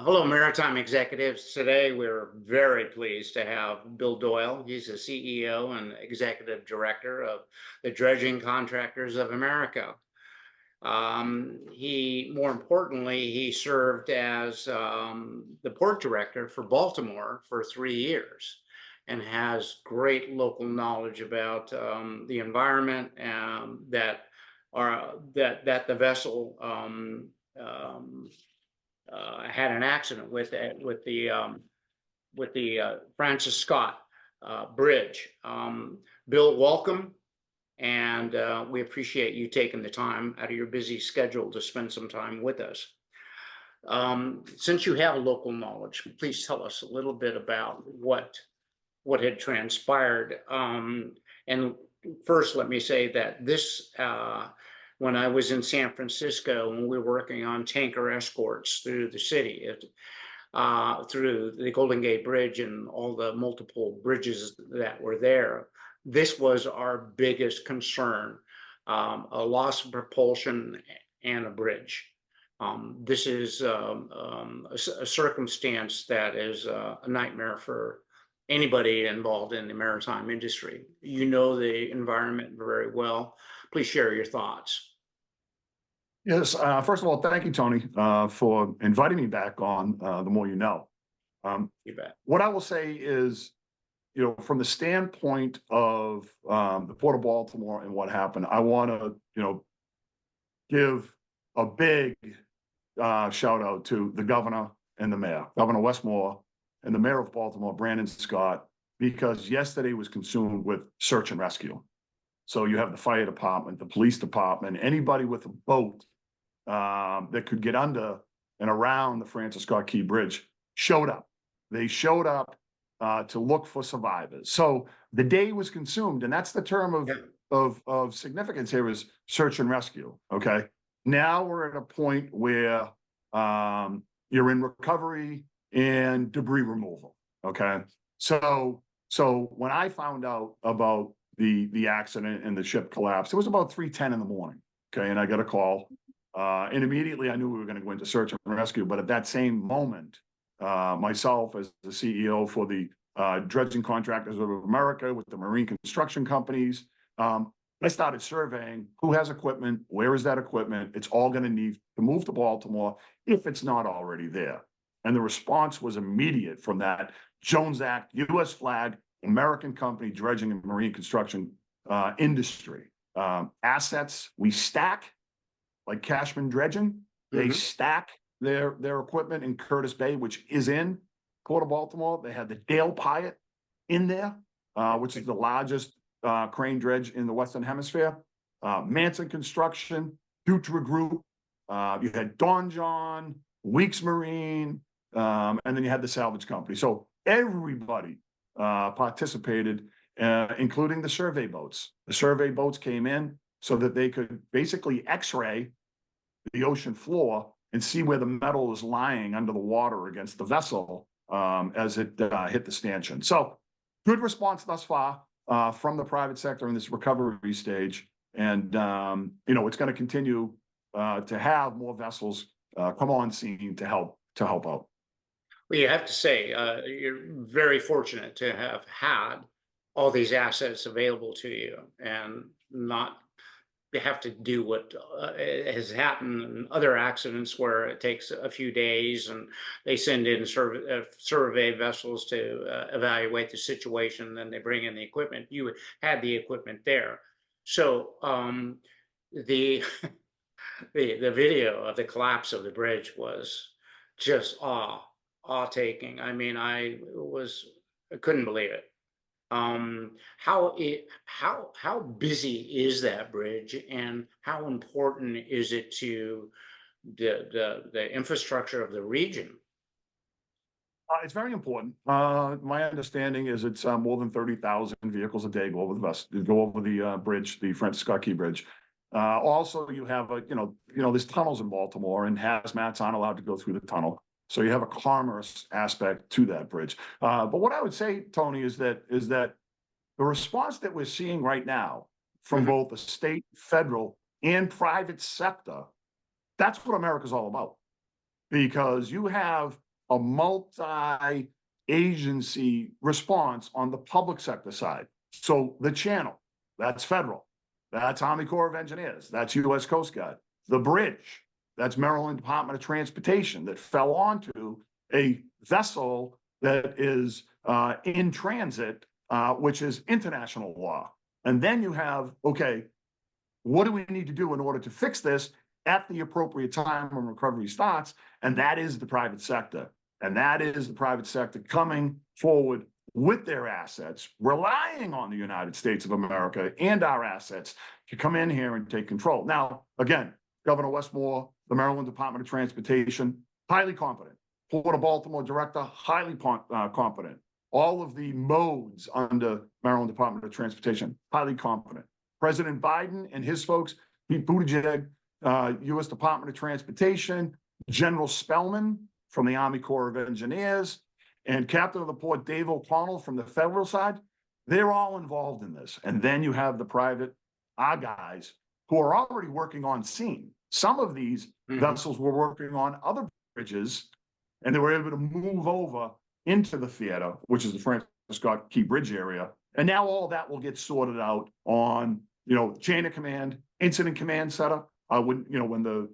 Hello, Maritime Executives. Today, we're very pleased to have Bill Doyle. He's the CEO and Executive Director of the Dredging Contractors of America. More importantly, he served as the port director for Baltimore for 3 years and has great local knowledge about the environment that the vessel had an accident with the Francis Scott Bridge. Bill, welcome, and we appreciate you taking the time out of your busy schedule to spend some time with us. Since you have local knowledge, please tell us a little bit about what had transpired. And first, let me say that when I was in San Francisco and we were working on tanker escorts through the city, through the Golden Gate Bridge and all the multiple bridges that were there, this was our biggest concern, a loss of propulsion and a bridge. This is a circumstance that is a nightmare for anybody involved in the maritime industry. You know the environment very well. Please share your thoughts. Yes. First of all, thank you, Tony, for inviting me back on The More You Know. You bet. What I will say is, from the standpoint of the Port of Baltimore and what happened, I want to, give a big shout out to the governor and the mayor, Governor Westmore, and the mayor of Baltimore, Brandon Scott, because yesterday was consumed with search and rescue. So you have the fire department, the police department, anybody with a boat that could get under and around the Francis Scott Key Bridge showed up. They showed up to look for survivors. So the day was consumed, and that's the term of significance here is search and rescue. Okay. Now we're at a point where you're in recovery and debris removal. Okay. So when I found out about the accident and the ship collapse, it was about 3:10 in the morning. Okay. And I got a call. And immediately I knew we were going to go into search and rescue. But at that same moment, myself as the CEO for the Dredging Contractors of America with the marine construction companies, I started surveying who has equipment, where is that equipment? It's all going to need to move to Baltimore if it's not already there. And the response was immediate from that Jones Act, U.S. flag, American company dredging and marine construction industry. Assets, we stack like Cashman Dredging. They stack their equipment in Curtis Bay, which is in Port of Baltimore. They had the Dale Pilot in there, which is the largest crane dredge in the Western Hemisphere. Manson Construction, Dutra Group. You had Don John, Weeks Marine, and then you had the salvage company. So everybody participated, including the survey boats. The survey boats came in so that they could basically X-ray the ocean floor and see where the metal is lying under the water against the vessel as it hit the stanchion. So good response thus far from the private sector in this recovery stage. And, it's going to continue to have more vessels come on scene to help out. Well, you have to say, you're very fortunate to have had all these assets available to you and not have to do what has happened in other accidents where it takes a few days and they send in survey vessels to evaluate the situation, then they bring in the equipment. You had the equipment there. So the video of the collapse of the bridge was just awe-taking. I mean, I couldn't believe it. How busy is that bridge, and how important is it to the infrastructure of the region? It's very important. My understanding is it's more than 30,000 vehicles a day go over the bridge, the Francis Scott Key Bridge. Also, you have there's tunnels in Baltimore, and hazmats aren't allowed to go through the tunnel. So you have a commerce aspect to that bridge. But what I would say, Tony, is that the response that we're seeing right now from both the state, federal, and private sector, that's what America's all about. Because you have a multi-agency response on the public sector side. So the channel, that's federal, that's Army Corps of Engineers, that's US Coast Guard. The bridge, that's Maryland Department of Transportation that fell onto a vessel that is in transit, which is international law. And then you have, okay, what do we need to do in order to fix this at the appropriate time when recovery starts? And that is the private sector. And that is the private sector coming forward with their assets, relying on the United States of America and our assets to come in here and take control. Now, again, Governor Westmore, the Maryland Department of Transportation, highly competent. Port of Baltimore Director, highly competent. All of the modes under Maryland Department of Transportation, highly competent. President Biden and his folks, Pete Buttigieg, U.S. Department of Transportation, General Spellman from the Army Corps of Engineers, and Captain of the Port Dave O'Connell from the federal side, they're all involved in this. And then you have the private, our guys, who are already working on scene. Some of these vessels were working on other bridges, and they were able to move over into the theater, which is the Francis Scott Key Bridge area. And now all that will get sorted out on, chain of command, incident command setup. When the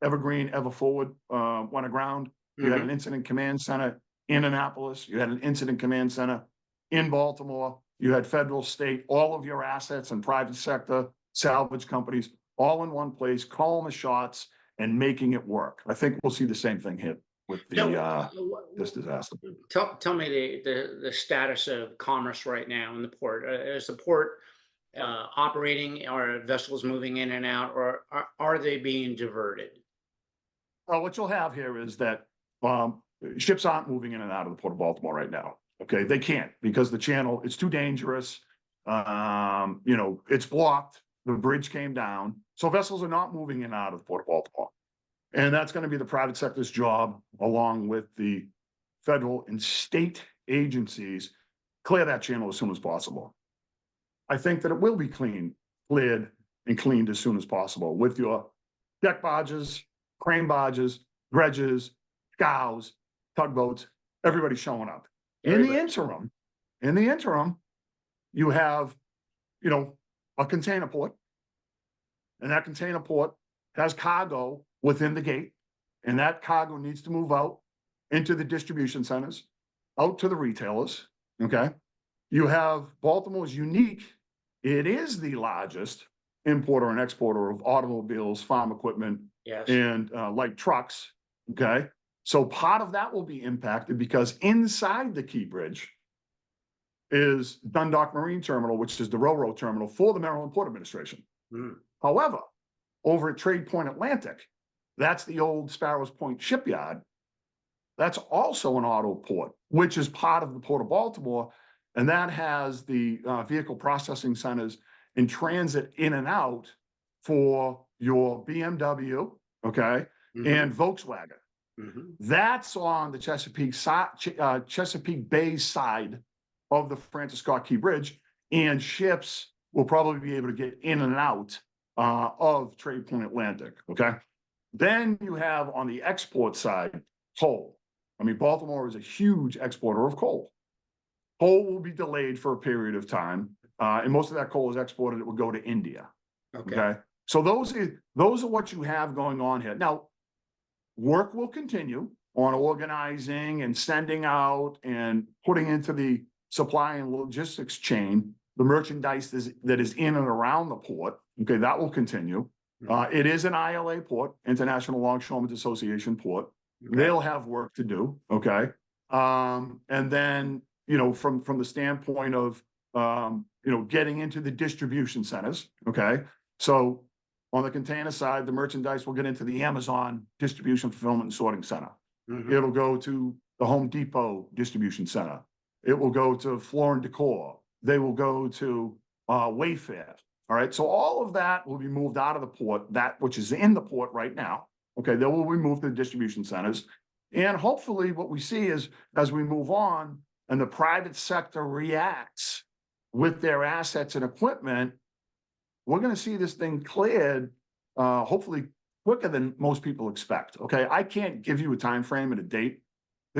Evergreen Ever Forward went aground, you had an incident command center in Annapolis. You had an incident command center in Baltimore. You had federal, state, all of your assets and private sector salvage companies all in one place, calling the shots and making it work. I think we'll see the same thing here with this disaster. Tell me the status of commerce right now in the port. Is the port operating? Are vessels moving in and out, or are they being diverted? Well, what you'll have here is that ships aren't moving in and out of the Port of Baltimore right now. Okay, they can't because the channel, it's too dangerous. It's blocked. The bridge came down. So vessels are not moving in and out of the Port of Baltimore. And that's going to be the private sector's job, along with the federal and state agencies, clear that channel as soon as possible. I think that it will be cleared and cleaned as soon as possible with your deck barges, crane barges, dredges, scows, tugboats, everybody showing up. In the interim, you have, a container port, and that container port has cargo within the gate, and that cargo needs to move out into the distribution centers, out to the retailers. Okay. You have Baltimore's unique. It is the largest importer and exporter of automobiles, farm equipment, and light trucks. Okay. So part of that will be impacted because inside the Key Bridge is Dundalk Marine Terminal, which is the railroad terminal for the Maryland Port Administration. However, over at Trade Point Atlantic, that's the old Sparrows Point shipyard. That's also an auto port, which is part of the Port of Baltimore. And that has the vehicle processing centers in transit in and out for your BMW, okay, and Volkswagen. That's on the Chesapeake Bay side of the Francis Scott Key Bridge, and ships will probably be able to get in and out of Trade Point Atlantic, okay? Then you have on the export side, coal. I mean, Baltimore is a huge exporter of coal. Coal will be delayed for a period of time, and most of that coal is exported. It will go to India, okay? So those are what you have going on here. Now, work will continue on organizing and sending out and putting into the supply and logistics chain the merchandise that is in and around the port. Okay, that will continue. It is an ILA port, International Longshoremen's Association port. They'll have work to do. Okay, and then from the standpoint of getting into the distribution centers. Okay, so on the container side, the merchandise will get into the Amazon distribution fulfillment and sorting center. It'll go to the Home Depot distribution center. It will go to Floor and Decor. They will go to Wayfair. All right. So all of that will be moved out of the port, that which is in the port right now. Okay. They will be moved to the distribution centers. And hopefully what we see is as we move on and the private sector reacts with their assets and equipment, we're going to see this thing cleared, hopefully quicker than most people expect. Okay. I can't give you a time frame and a date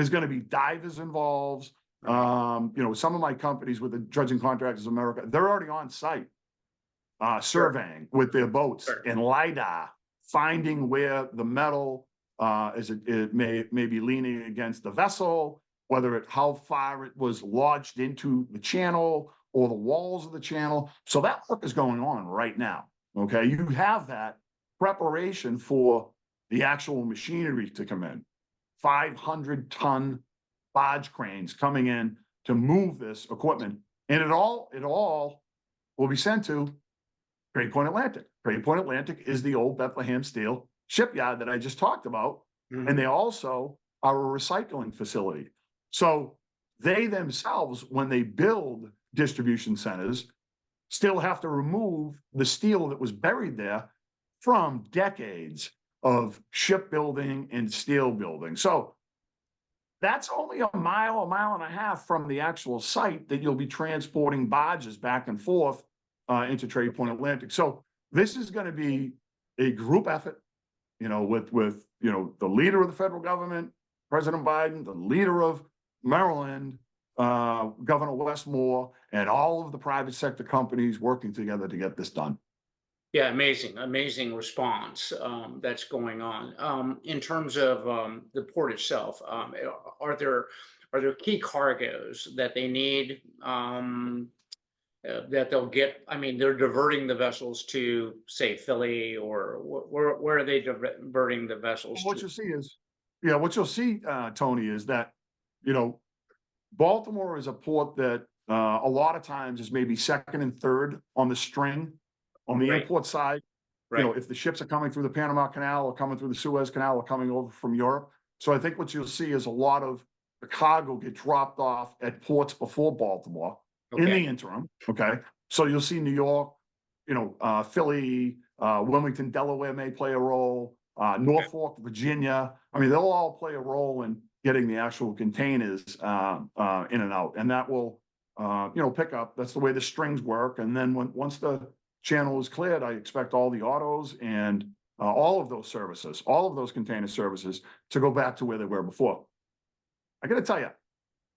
There's going to be divers involved. Some of my companies with the Dredging Contractors of America, they're already on site, surveying with their boats and LiDAR, finding where the metal it may be leaning against the vessel, how far it was lodged into the channel or the walls of the channel. So that work is going on right now. Okay, you have that preparation for the actual machinery to come in. 500-ton barge cranes coming in to move this equipment, and it all will be sent to Great Point Atlantic. Great Point Atlantic is the old Bethlehem Steel shipyard that I just talked about, and they also are a recycling facility. So they themselves, when they build distribution centers, still have to remove the steel that was buried there from decades of shipbuilding and steel building. So that's only a mile and a half from the actual site that you'll be transporting barges back and forth into Trade Point Atlantic. So this is going to be a group effort, with the leader of the federal government, President Biden, the leader of Maryland, Governor Westmore, and all of the private sector companies working together to get this done. Yeah, amazing response that's going on. In terms of the port itself, are there key cargoes that they need that they'll get? I mean, they're diverting the vessels to, say, Philly, or where are they diverting the vessels What to? you'll see, Tony, is that Baltimore is a port that a lot of times is maybe second and third on the string on the import side. Right. If the ships are coming through the Panama Canal or coming through the Suez Canal or coming over from Europe. So I think what you'll see is a lot of the cargo get dropped off at ports before Baltimore in the interim. Okay. So you'll see New York, Philly, Wilmington, Delaware may play a role, Norfolk, Virginia. I mean, they'll all play a role in getting the actual containers in and out. And that will, pick up. That's the way the strings work. And then once the channel is cleared, I expect all the autos and all of those services, all of those container services to go back to where they were before. I got to tell you,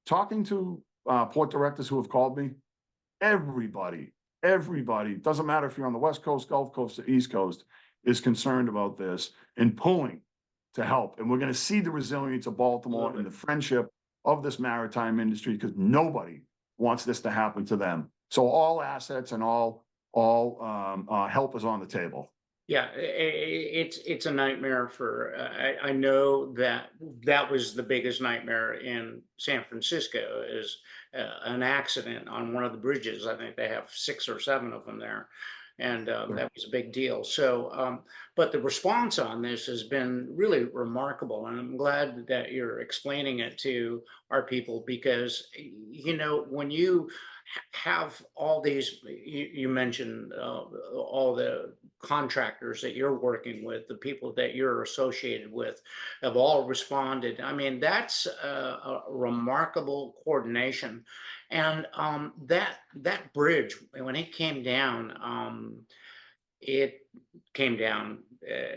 talking to port directors who have called me, everybody, doesn't matter if you're on the West Coast, Gulf Coast, or East Coast, is concerned about this and pulling to help. And we're going to see the resilience of Baltimore and the friendship of this maritime industry, because nobody wants this to happen to them. So all assets and all help is on the table. Yeah, it's a nightmare for. I know that was the biggest nightmare in San Francisco, is an accident on one of the bridges. I think they have 6 or 7 of them there, and that was a big deal. So, but the response on this has been really remarkable, and I'm glad that you're explaining it to our people, because when you have all these, you mentioned all the contractors that you're working with, the people that you're associated with, have all responded. I mean, that's a remarkable coordination. And that bridge, when it came down,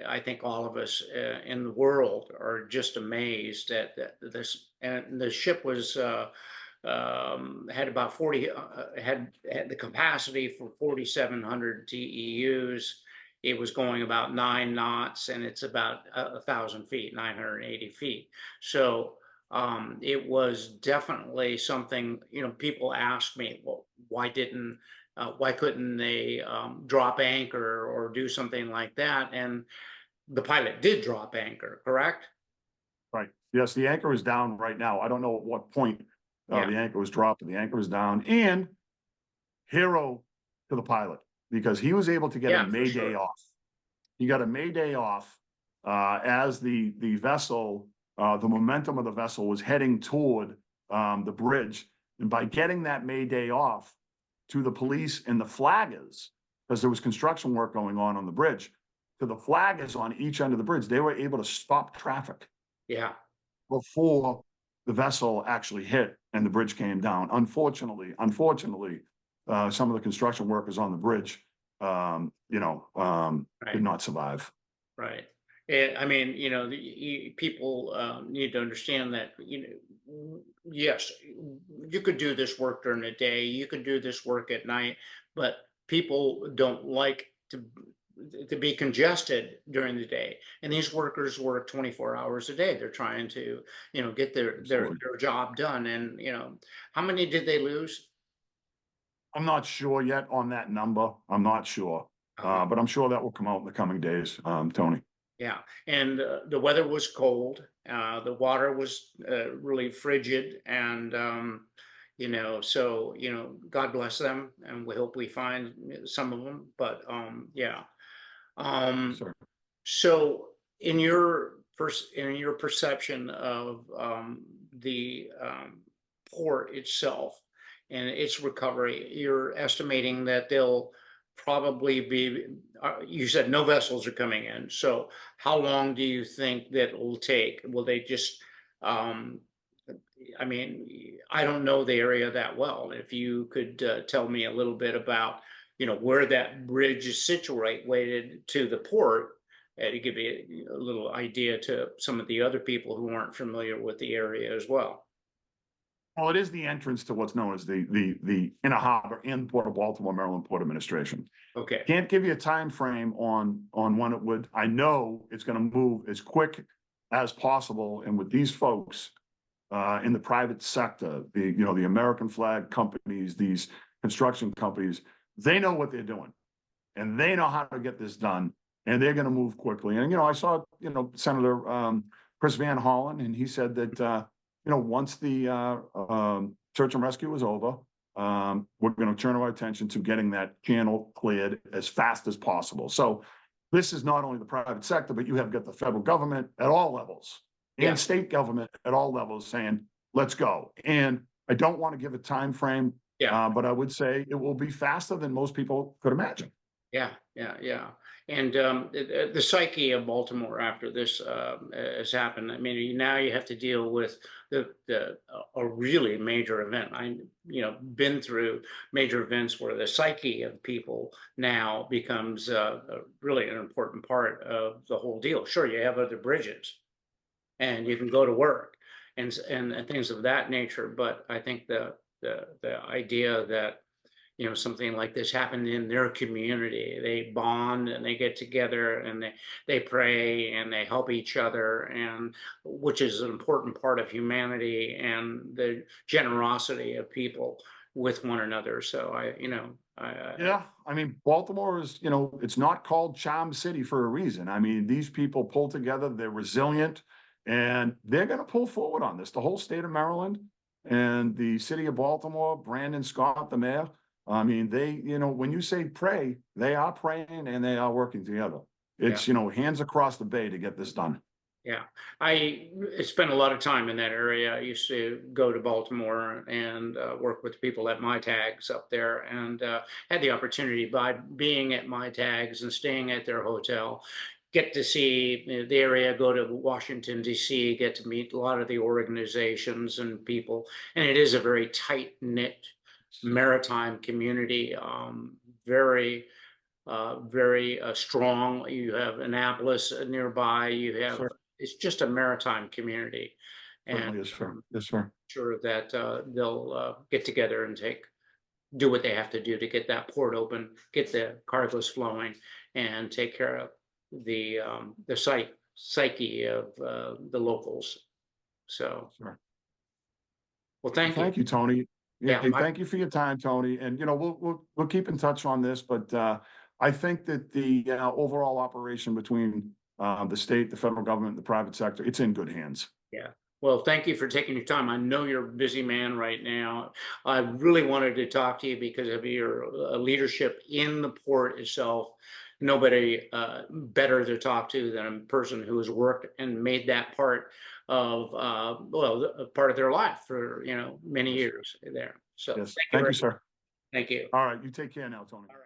I think all of us in the world are just amazed at this. And the ship was had about 40, had the capacity for 4,700 TEUs. It was going about 9 knots, and it's about 1,000 feet, 980 feet. So it was definitely something. People ask me, well, why couldn't they drop anchor or do something like that? And the pilot did drop anchor, correct? Right. Yes, the anchor is down right now. I don't know at what point the anchor was dropped, but the anchor is down. And hero to the pilot, because he was able to get a Mayday off. He got a Mayday off as the vessel, the momentum of the vessel was heading toward the bridge. And by getting that Mayday off to the police and the flaggers, because there was construction work going on the bridge, to the flaggers on each end of the bridge, they were able to stop traffic. Yeah. Before the vessel actually hit and the bridge came down. Unfortunately, some of the construction workers on the bridge, did not survive. Right. I mean, people need to understand that, yes, you could do this work during the day, you could do this work at night, but people don't like to be congested during the day. And these workers work 24 hours a day. They're trying to, get Absolutely. their job done. And, how many did they lose? I'm not sure yet on that number. I'm not sure. Uh, But I'm sure that will come out in the coming days, Tony. Yeah, and the weather was cold. The water was really frigid, and so God bless them, and we hope we find some of them. But yeah. Yes, Um, sir. so, in your perception of the port itself and its recovery, you're estimating that they'll probably be. You said no vessels are coming in. So, how long do you think that it will take? Will they just? Um, I mean, I don't know the area that well. If you could tell me a little bit about, where that bridge is situated to the port, to give you a little idea to some of the other people who aren't familiar with the area as well. Well, it is the entrance to what's known as the inner harbor in Port of Baltimore, Maryland Port Administration. Okay. Can't give you a time frame on when it would. I know it's going to move as quick as possible, and with these folks in the private sector, the American flag companies, these construction companies, they know what they're doing, and they know how to get this done, and they're going to move quickly. And I saw Senator Chris Van Hollen, and he said that once the search and rescue is over, we're going to turn our attention to getting that channel cleared as fast as possible. So this is not only the private sector, but you have got the federal government at all levels Yeah. and state government at all levels saying, let's go. And I don't want to give a time frame, Yeah. but I would say it will be faster than most people could imagine. Yeah, yeah, yeah. And the psyche of Baltimore after this has happened. I mean, now you have to deal with a really major event. I been through major events where the psyche of people now becomes really an important part of the whole deal. Sure, you have other bridges, and you can go to work and things of that nature. But I think the idea that something like this happened in their community. They bond and they get together and they pray and they help each other, and which is an important part of humanity and the generosity of people with one another. So Yeah, I mean, Baltimore is, it's not called Charm City for a reason. I mean, these people pull together, they're resilient, and they're going to pull forward on this. The whole state of Maryland and the city of Baltimore, Brandon Scott, the mayor. I mean, when you say pray, they are praying and they are working together. yeah. It's, hands across the bay to get this done. Yeah, I spent a lot of time in that area. I used to go to Baltimore and work with people at My Tags up there, and had the opportunity by being at My Tags and staying at their hotel, get to see the area, go to Washington, D.C., get to meet a lot of the organizations and people. And it is a very tight knit maritime community, very strong. You have Annapolis nearby. You have Sir, It's just a maritime community, and certainly is, sir. Yes, sir. sure that they'll get together and do what they have to do to get that port open, get the cargoes flowing, and take care of the psyche of the locals. So, Sir. well, Well, thank you. thank you, Tony. Yeah, Yeah, hey, thank you for your time, Tony. And we'll keep in touch on this, but I think that the overall operation between the state, the federal government, the private sector, it's in good hands. yeah. Well, thank you for taking your time. I know you're a busy man right now. I really wanted to talk to you because of your leadership in the port itself. Nobody better to talk to than a person who has worked and made that part of a part of their life for many Yes, years there. So yes. thank you Thank very you, much. sir. Thank you. All right, you take care now, Tony. All right.